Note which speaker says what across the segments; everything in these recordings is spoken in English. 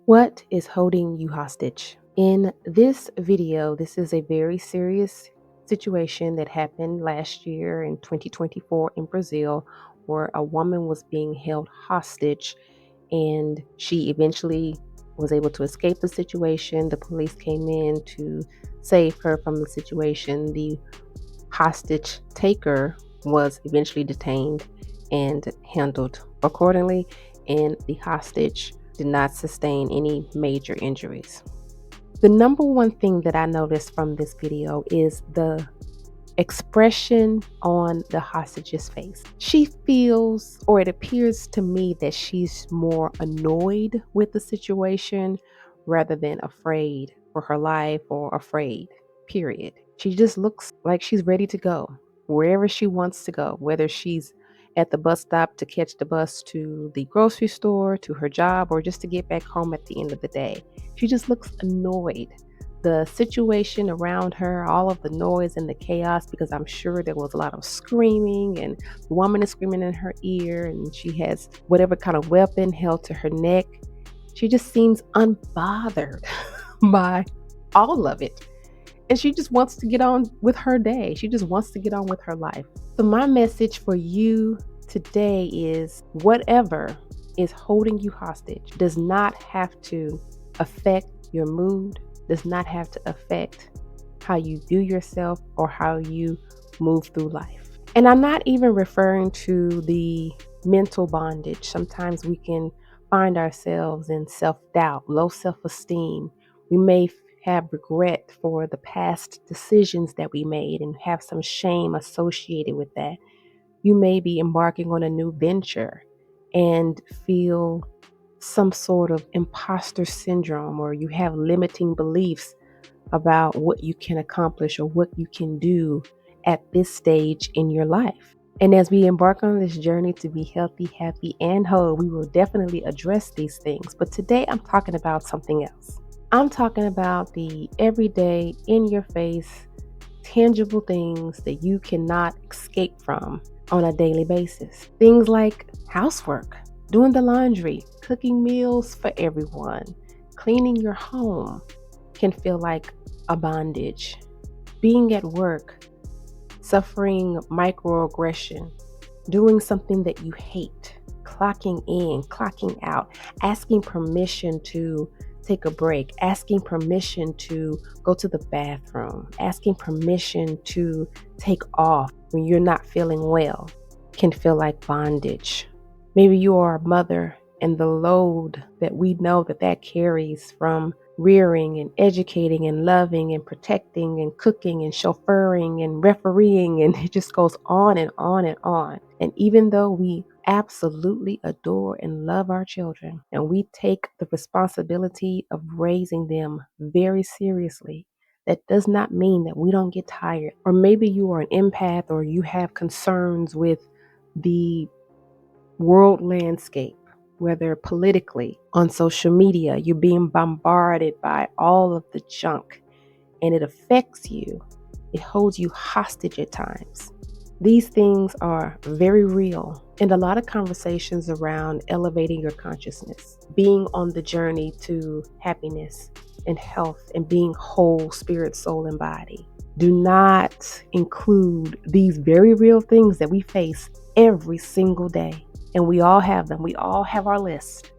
Speaker 1: What is holding you hostage? In this video, this is a very serious situation that happened last year in 2024 in Brazil, where a woman was being held hostage and she eventually was able to escape the situation. The police came in to save her from the situation. The hostage taker was eventually detained and handled accordingly, and the hostage did not sustain any major injuries. The number one thing that I noticed from this video is the expression on the hostage's face. She feels, or it appears to me, that she's more annoyed with the situation rather than afraid for her life or afraid, period. She just looks like she's ready to go wherever she wants to go, whether she's at the bus stop to catch the bus to the grocery store, to her job, or just to get back home at the end of the day. She just looks annoyed. The situation around her, all of the noise and the chaos, because I'm sure there was a lot of screaming, and the woman is screaming in her ear, and she has whatever kind of weapon held to her neck. She just seems unbothered by all of it. And she just wants to get on with her day. She just wants to get on with her life. So my message for you today is whatever is holding you hostage does not have to affect your mood, does not have to affect how you view yourself or how you move through life. And I'm not even referring to the mental bondage. Sometimes we can find ourselves in self-doubt, low self-esteem. We may have regret for the past decisions that we made and have some shame associated with that. You may be embarking on a new venture and feel some sort of imposter syndrome, or you have limiting beliefs about what you can accomplish or what you can do at this stage in your life. And as we embark on this journey to be healthy, happy, and whole, we will definitely address these things. But today I'm talking about something else. I'm talking about the everyday, in your face, tangible things that you cannot escape from on a daily basis. Things like housework, doing the laundry, cooking meals for everyone, cleaning your home can feel like a bondage. Being at work, suffering microaggression, doing something that you hate, clocking in, clocking out, asking permission to take a break, asking permission to go to the bathroom, asking permission to take off when you're not feeling well can feel like bondage. Maybe you are a mother, and the load that we know that carries from rearing and educating and loving and protecting and cooking and chauffeuring and refereeing, and it just goes on and on and on. And even though we absolutely adore and love our children, and we take the responsibility of raising them very seriously, that does not mean that we don't get tired. Or maybe you are an empath, or you have concerns with the world landscape, whether politically, on social media, you're being bombarded by all of the junk and it affects you. It holds you hostage at times. These things are very real, and a lot of conversations around elevating your consciousness, being on the journey to happiness and health and being whole, spirit, soul, and body, do not include these very real things that we face every single day. And we all have them. We all have our list.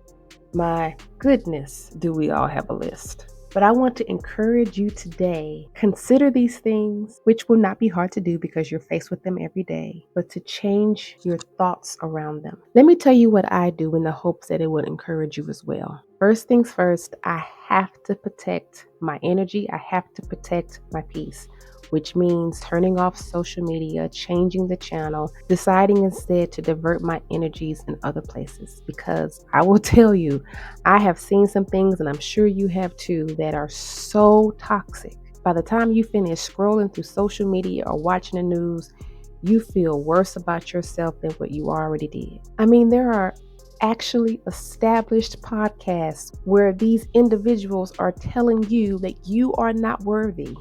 Speaker 1: My goodness, do we all have a list? But I want to encourage you today, consider these things, which will not be hard to do because you're faced with them every day, but to change your thoughts around them. Let me tell you what I do in the hopes that it will encourage you as well. First things first, I have to protect my energy. I have to protect my peace, which means turning off social media, changing the channel, deciding instead to divert my energies in other places. Because I will tell you, I have seen some things, and I'm sure you have too, that are so toxic. By the time you finish scrolling through social media or watching the news, you feel worse about yourself than what you already did. I mean, there are actually established podcasts where these individuals are telling you that you are not worthy.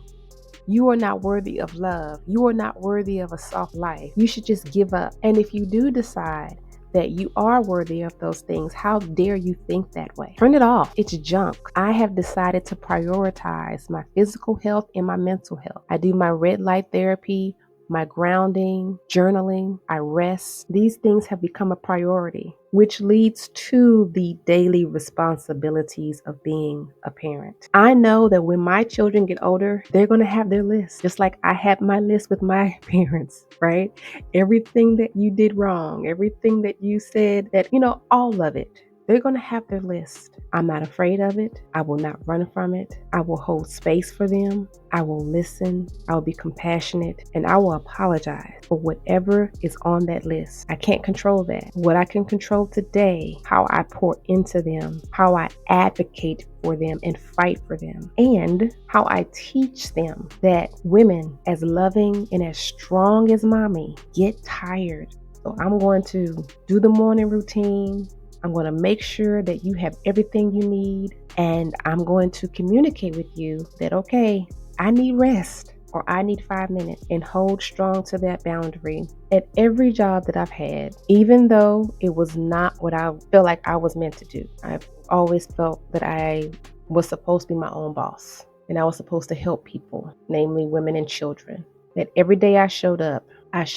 Speaker 1: You are not worthy of love. You are not worthy of a soft life. You should just give up. And if you do decide that you are worthy of those things. How dare you think that way? Turn it off. It's junk. I have decided to prioritize my physical health and my mental health. I do my red light therapy, my grounding, journaling, I rest. These things have become a priority, which leads to the daily responsibilities of being a parent. I know that when my children get older, they're going to have their list, just like I had my list with my parents, right? Everything that you did wrong, everything that you said that, all of it. They're going to have their list. I'm not afraid of it. I will not run from it. I will hold space for them. I will listen. I will be compassionate, and I will apologize for whatever is on that list. I can't control that. What I can control today, how I pour into them, how I advocate for them and fight for them, and how I teach them that women, as loving and as strong as mommy, get tired. So I'm going to do the morning routine. I'm going to make sure that you have everything you need, and I'm going to communicate with you that, okay, I need rest or I need 5 minutes, and hold strong to that boundary. At every job that I've had, even though it was not what I feel like I was meant to do, I've always felt that I was supposed to be my own boss and I was supposed to help people, namely women and children. That every day I showed up as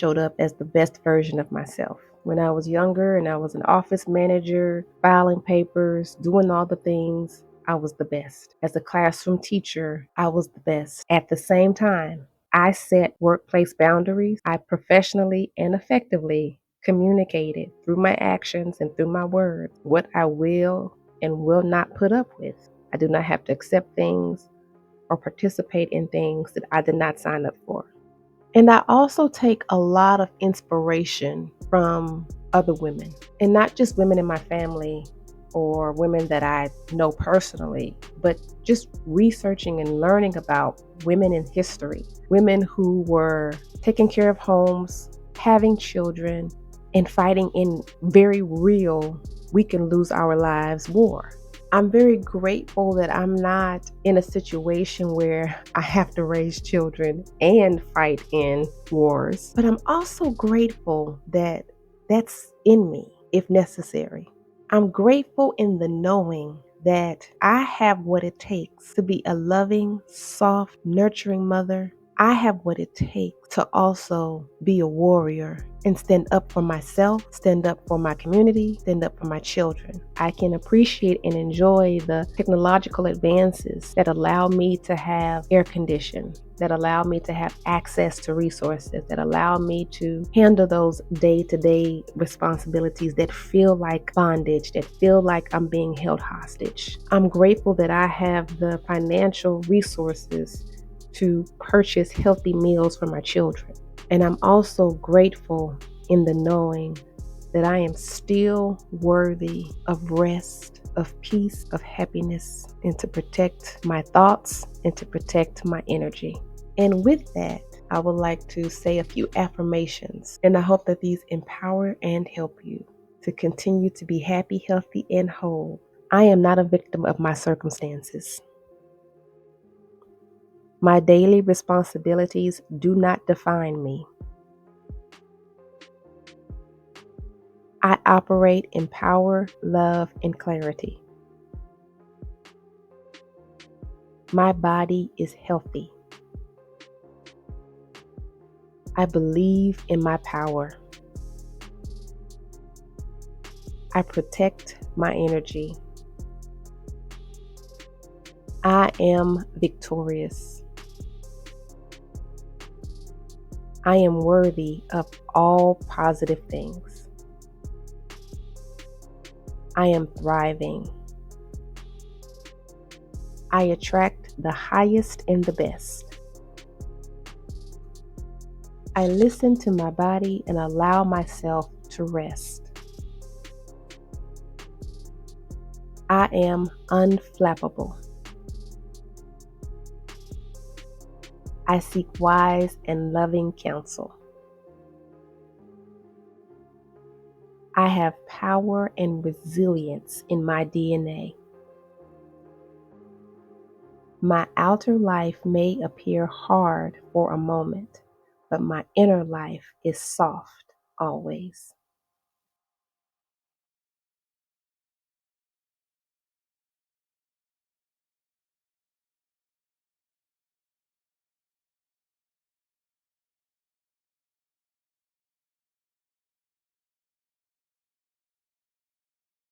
Speaker 1: the best version of myself. When I was younger and I was an office manager, filing papers, doing all the things, I was the best. As a classroom teacher, I was the best. At the same time, I set workplace boundaries. I professionally and effectively communicated through my actions and through my words what I will and will not put up with. I do not have to accept things or participate in things that I did not sign up for. And I also take a lot of inspiration from other women, and not just women in my family or women that I know personally, but just researching and learning about women in history, women who were taking care of homes, having children, and fighting in very real, we can lose our lives war. I'm very grateful that I'm not in a situation where I have to raise children and fight in wars. But I'm also grateful that that's in me if necessary. I'm grateful in the knowing that I have what it takes to be a loving, soft, nurturing mother. I have what it takes to also be a warrior and stand up for myself, stand up for my community, stand up for my children. I can appreciate and enjoy the technological advances that allow me to have air conditioning, that allow me to have access to resources, that allow me to handle those day-to-day responsibilities that feel like bondage, that feel like I'm being held hostage. I'm grateful that I have the financial resources to purchase healthy meals for my children. And I'm also grateful in the knowing that I am still worthy of rest, of peace, of happiness, and to protect my thoughts and to protect my energy. And with that, I would like to say a few affirmations, and I hope that these empower and help you to continue to be happy, healthy, and whole. I am not a victim of my circumstances. My daily responsibilities do not define me. I operate in power, love, and clarity. My body is healthy. I believe in my power. I protect my energy. I am victorious. I am worthy of all positive things. I am thriving. I attract the highest and the best. I listen to my body and allow myself to rest. I am unflappable. I seek wise and loving counsel. I have power and resilience in my DNA. My outer life may appear hard for a moment, but my inner life is soft always.